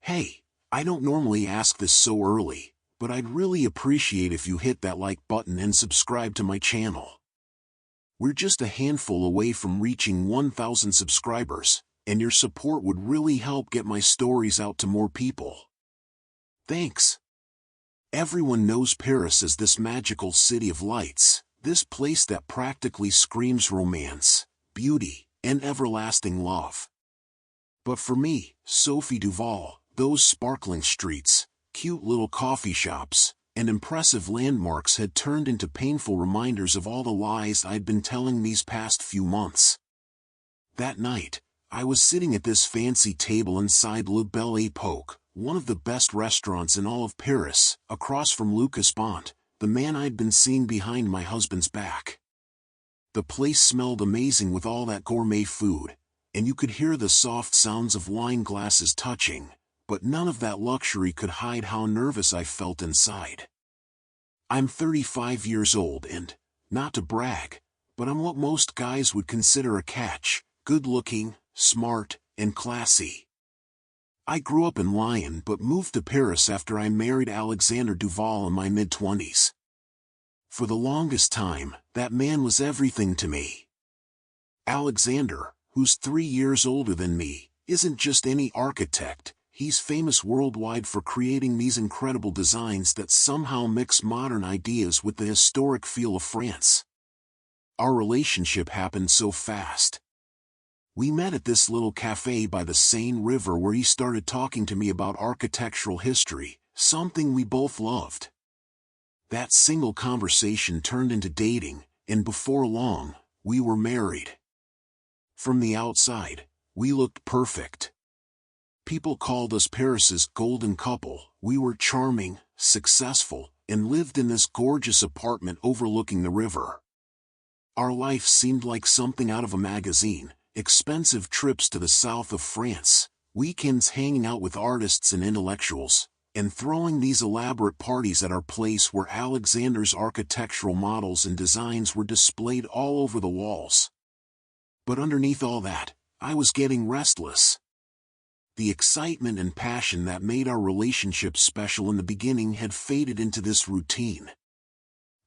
Hey, I don't normally ask this so early, but I'd really appreciate if you hit that like button and subscribe to my channel. We're just a handful away from reaching 1,000 subscribers, and your support would really help get my stories out to more people. Thanks. Everyone knows Paris as this magical city of lights, this place that practically screams romance, beauty, and everlasting love. But for me, Sophie Duval, those sparkling streets, cute little coffee shops, and impressive landmarks had turned into painful reminders of all the lies I'd been telling these past few months. That night, I was sitting at this fancy table inside Le Belle Époque, one of the best restaurants in all of Paris, across from Lucas Bont, the man I'd been seeing behind my husband's back. The place smelled amazing with all that gourmet food, and you could hear the soft sounds of wine glasses touching, but none of that luxury could hide how nervous I felt inside. I'm 35 years old and, not to brag, but I'm what most guys would consider a catch, good-looking, smart, and classy. I grew up in Lyon but moved to Paris after I married Alexander Duval in my mid-20s. For the longest time, that man was everything to me. Alexander, who's 3 years older than me, isn't just any architect, he's famous worldwide for creating these incredible designs that somehow mix modern ideas with the historic feel of France. Our relationship happened so fast. We met at this little cafe by the Seine River where he started talking to me about architectural history, something we both loved. That single conversation turned into dating, and before long, we were married. From the outside, we looked perfect. People called us Paris's golden couple. We were charming, successful, and lived in this gorgeous apartment overlooking the river. Our life seemed like something out of a magazine. Expensive trips to the south of France, weekends hanging out with artists and intellectuals, and throwing these elaborate parties at our place where Alexander's architectural models and designs were displayed all over the walls. But underneath all that, I was getting restless. The excitement and passion that made our relationship special in the beginning had faded into this routine.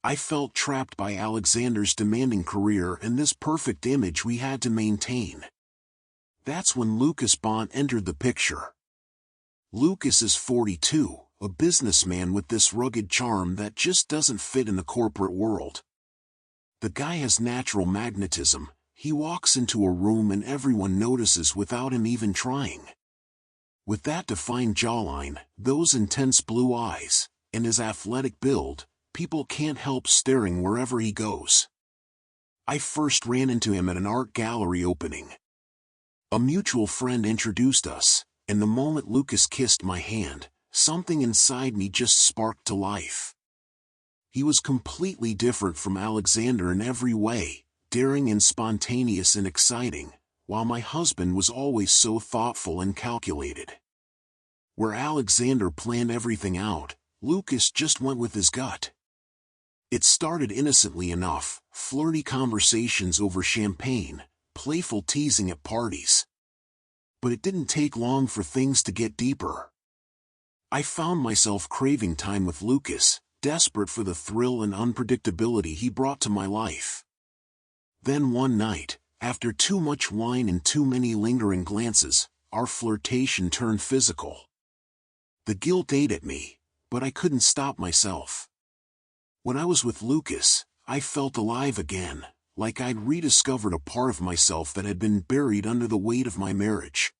I felt trapped by Alexander's demanding career and this perfect image we had to maintain. That's when Lucas Bont entered the picture. Lucas is 42, a businessman with this rugged charm that just doesn't fit in the corporate world. The guy has natural magnetism. He walks into a room and everyone notices without him even trying. With that defined jawline, those intense blue eyes, and his athletic build, people can't help staring wherever he goes. I first ran into him at an art gallery opening. A mutual friend introduced us, and the moment Lucas kissed my hand, something inside me just sparked to life. He was completely different from Alexander in every way, daring and spontaneous and exciting, while my husband was always so thoughtful and calculated. Where Alexander planned everything out, Lucas just went with his gut. It started innocently enough, flirty conversations over champagne, playful teasing at parties. But it didn't take long for things to get deeper. I found myself craving time with Lucas, desperate for the thrill and unpredictability he brought to my life. Then one night, after too much wine and too many lingering glances, our flirtation turned physical. The guilt ate at me, but I couldn't stop myself. When I was with Lucas, I felt alive again, like I'd rediscovered a part of myself that had been buried under the weight of my marriage.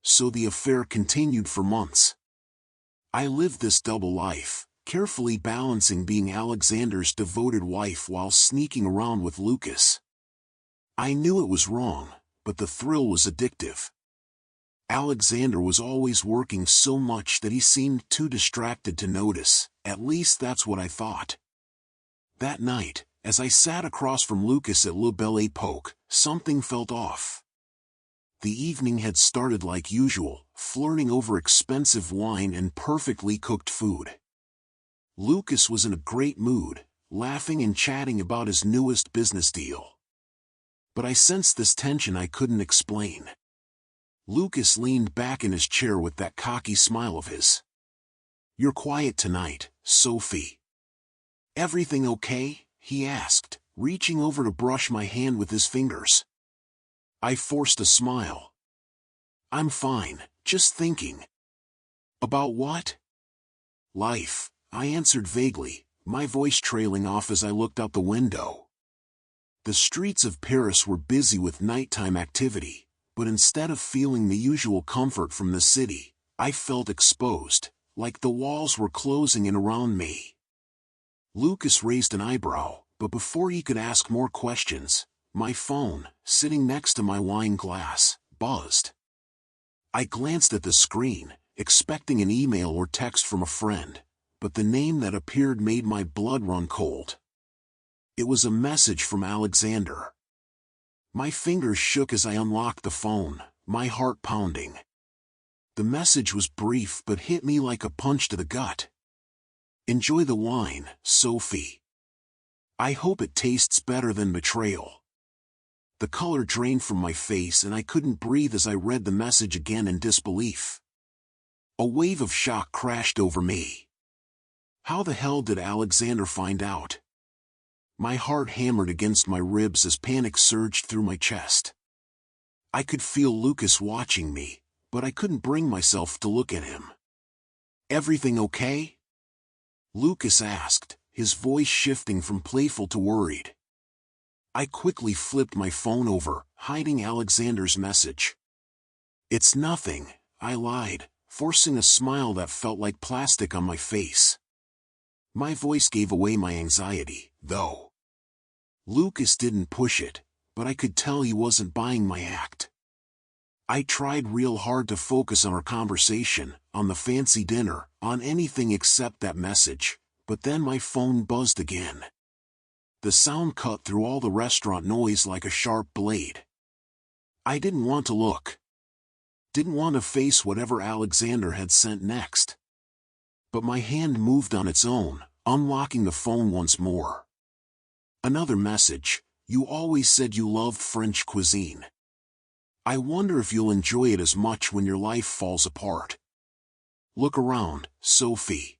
So the affair continued for months. I lived this double life, carefully balancing being Alexander's devoted wife while sneaking around with Lucas. I knew it was wrong, but the thrill was addictive. Alexander was always working so much that he seemed too distracted to notice, at least that's what I thought. That night, as I sat across from Lucas at Le Belle Époque, something felt off. The evening had started like usual, flirting over expensive wine and perfectly cooked food. Lucas was in a great mood, laughing and chatting about his newest business deal. But I sensed this tension I couldn't explain. Lucas leaned back in his chair with that cocky smile of his. "You're quiet tonight, Sophie." "Everything okay?" he asked, reaching over to brush my hand with his fingers. I forced a smile. "I'm fine, just thinking." "About what?" "Life," I answered vaguely, my voice trailing off as I looked out the window. The streets of Paris were busy with nighttime activity, but instead of feeling the usual comfort from the city, I felt exposed, like the walls were closing in around me. Lucas raised an eyebrow, but before he could ask more questions, my phone, sitting next to my wine glass, buzzed. I glanced at the screen, expecting an email or text from a friend, but the name that appeared made my blood run cold. It was a message from Alexander. My fingers shook as I unlocked the phone, my heart pounding. The message was brief but hit me like a punch to the gut. "Enjoy the wine, Sophie. I hope it tastes better than betrayal." The color drained from my face and I couldn't breathe as I read the message again in disbelief. A wave of shock crashed over me. How the hell did Alexander find out? My heart hammered against my ribs as panic surged through my chest. I could feel Lucas watching me, but I couldn't bring myself to look at him. "Everything okay?" Lucas asked, his voice shifting from playful to worried. I quickly flipped my phone over, hiding Alexander's message. "It's nothing," I lied, forcing a smile that felt like plastic on my face. My voice gave away my anxiety, though. Lucas didn't push it, but I could tell he wasn't buying my act. I tried real hard to focus on our conversation, on the fancy dinner, on anything except that message, but then my phone buzzed again. The sound cut through all the restaurant noise like a sharp blade. I didn't want to look. Didn't want to face whatever Alexander had sent next. But my hand moved on its own, unlocking the phone once more. Another message: "You always said you loved French cuisine. I wonder if you'll enjoy it as much when your life falls apart. Look around, Sophie.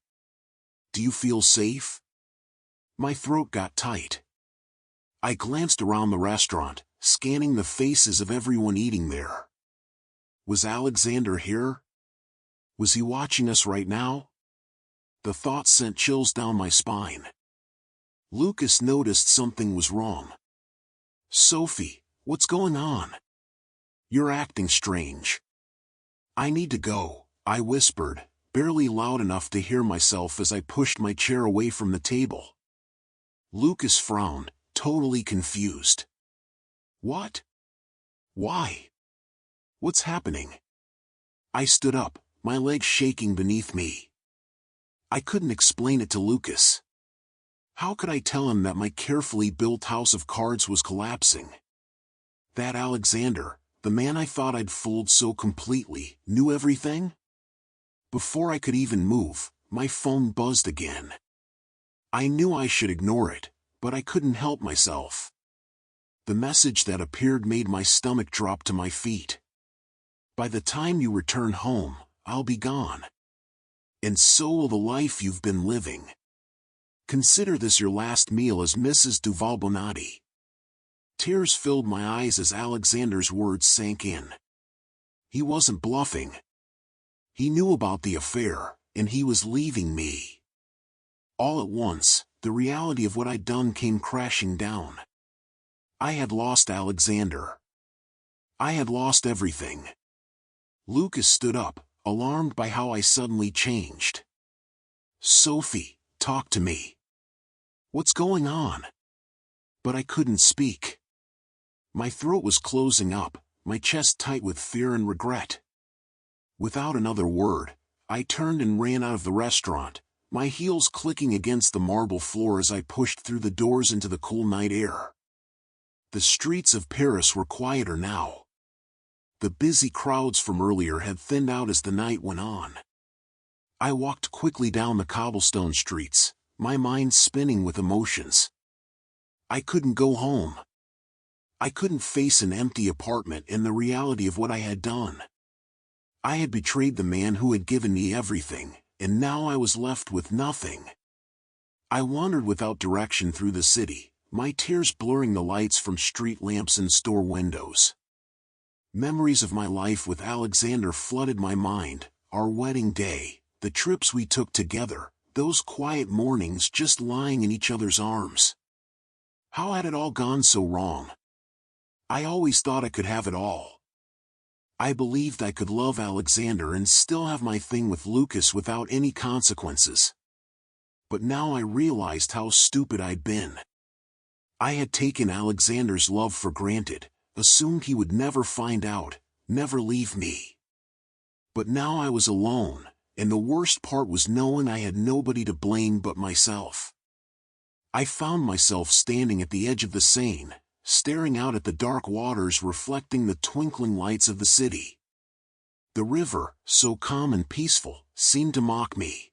Do you feel safe?" My throat got tight. I glanced around the restaurant, scanning the faces of everyone eating there. Was Alexander here? Was he watching us right now? The thought sent chills down my spine. Lucas noticed something was wrong. "Sophie, what's going on? You're acting strange." "I need to go," I whispered, barely loud enough to hear myself as I pushed my chair away from the table. Lucas frowned, totally confused. "What? Why? What's happening?" I stood up, my legs shaking beneath me. I couldn't explain it to Lucas. How could I tell him that my carefully built house of cards was collapsing? That Alexander, the man I thought I'd fooled so completely, knew everything? Before I could even move, my phone buzzed again. I knew I should ignore it, but I couldn't help myself. The message that appeared made my stomach drop to my feet. "By the time you return home, I'll be gone. And so will the life you've been living. Consider this your last meal as Mrs. Duval Bonatti." Tears filled my eyes as Alexander's words sank in. He wasn't bluffing. He knew about the affair, and he was leaving me. All at once, the reality of what I'd done came crashing down. I had lost Alexander. I had lost everything. Lucas stood up, alarmed by how I suddenly changed. "Sophie, talk to me. What's going on?" But I couldn't speak. My throat was closing up, my chest tight with fear and regret. Without another word, I turned and ran out of the restaurant, my heels clicking against the marble floor as I pushed through the doors into the cool night air. The streets of Paris were quieter now. The busy crowds from earlier had thinned out as the night went on. I walked quickly down the cobblestone streets, my mind spinning with emotions. I couldn't go home. I couldn't face an empty apartment and the reality of what I had done. I had betrayed the man who had given me everything, and now I was left with nothing. I wandered without direction through the city, my tears blurring the lights from street lamps and store windows. Memories of my life with Alexander flooded my mind, our wedding day, the trips we took together, those quiet mornings just lying in each other's arms. How had it all gone so wrong? I always thought I could have it all. I believed I could love Alexander and still have my thing with Lucas without any consequences. But now I realized how stupid I'd been. I had taken Alexander's love for granted, assumed he would never find out, never leave me. But now I was alone, and the worst part was knowing I had nobody to blame but myself. I found myself standing at the edge of the Seine, staring out at the dark waters reflecting the twinkling lights of the city. The river, so calm and peaceful, seemed to mock me.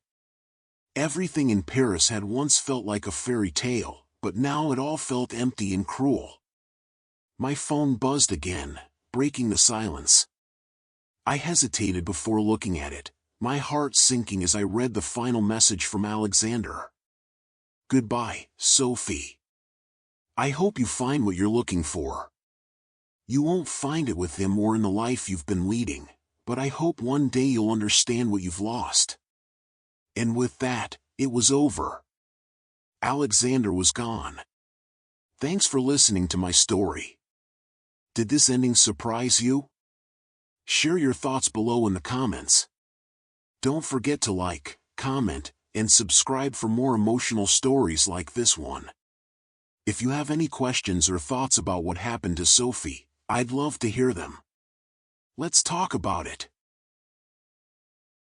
Everything in Paris had once felt like a fairy tale, but now it all felt empty and cruel. My phone buzzed again, breaking the silence. I hesitated before looking at it, my heart sinking as I read the final message from Alexander. Goodbye, Sophie. I hope you find what you're looking for. You won't find it with him or in the life you've been leading, but I hope one day you'll understand what you've lost. And with that, it was over. Alexander was gone. Thanks for listening to my story. Did this ending surprise you? Share your thoughts below in the comments. Don't forget to like, comment, and subscribe for more emotional stories like this one. If you have any questions or thoughts about what happened to Sophie, I'd love to hear them. Let's talk about it.